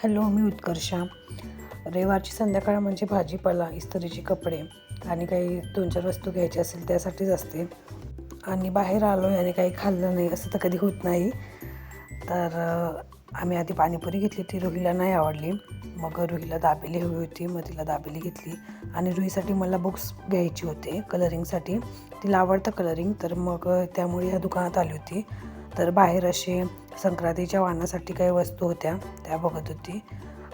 Hello, मी उत्कर्षा. रविवारची संध्याकाळ म्हणजे भाजीपाला, इस्त्रीचे कपडे आणि काही 2-4 वस्तू घ्यायची असेल त्यासाठीच असते. आणि बाहेर आलो आहे आणि काही खाल्लं नाही असं तर कधी होत नाही. तर आम्ही आधी पाणीपुरी घेतली, ती रुहीला नाही आवडली. मग रुहीला दाबेली हवी होती, मग तिला दाबेली घेतली. आणि रुहीसाठी मला बुक्स घ्यायचे होते कलरिंगसाठी. तिला आवडतं कलरिंग, तर मग त्यामुळे ह्या दुकानात आली होती. तर बाहेर असे संक्रांतीच्या वाणासाठी काही वस्तू होत्या, त्या बघत होती.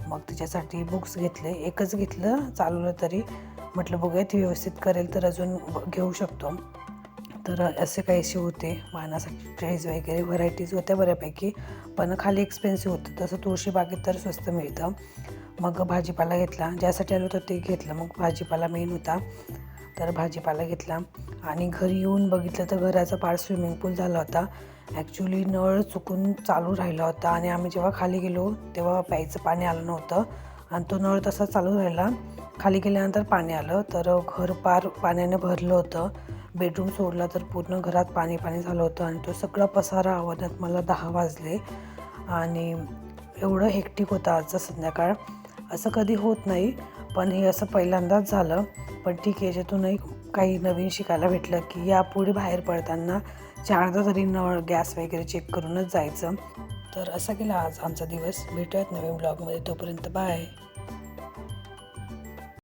मग तिच्यासाठी बुक्स घेतले, एकच घेतलं चालवलं तरी. म्हटलं बघूया ती व्यवस्थित करेल तर अजून घेऊ शकतो. तर असे काहीसे होते वाणासाठी ट्रेज वगैरे, व्हरायटीज होत्या बऱ्यापैकी, पण खाली एक्सपेन्सिव्ह होतं. तसं तुळशीबागेत तर स्वस्त मिळतं. मग भाजीपाला घेतला, ज्यासाठी आलो होतं ते घेतलं. मग भाजीपाला मेन होता, तर भाजीपाला घेतला. आणि घरी येऊन बघितलं तर घराचा पार स्विमिंग पूल झाला होता. ॲक्च्युली नळ चुकून चालू राहिला होता आणि आम्ही जेव्हा खाली गेलो तेव्हा प्यायचं पाणी आलं नव्हतं आणि तो नळ तसा चालू राहिला. खाली गेल्यानंतर पाणी आलं, तर घर पार पाण्याने भरलं होतं. बेडरूम सोडला तर पूर्ण घरात पाणी झालं होतं आणि तो सगळा पसारा आवरण्यात मला 10 वाजले. आणि एवढं हेक्टिक होतं आजचं संध्याकाळ. असं कधी होत नाही, पण हे असं पहिल्यांदाच झालं. पण ठीक आहे, याच्यातूनही काही नवीन शिकायला भेटलं की यापुढे बाहेर पडताना 4दा तरी नळ गॅस वगैरे चेक करूनच जायचं. तर असा गेला आज आमचा दिवस. भेटूयात नवीन ब्लॉगमध्ये, तोपर्यंत बाय.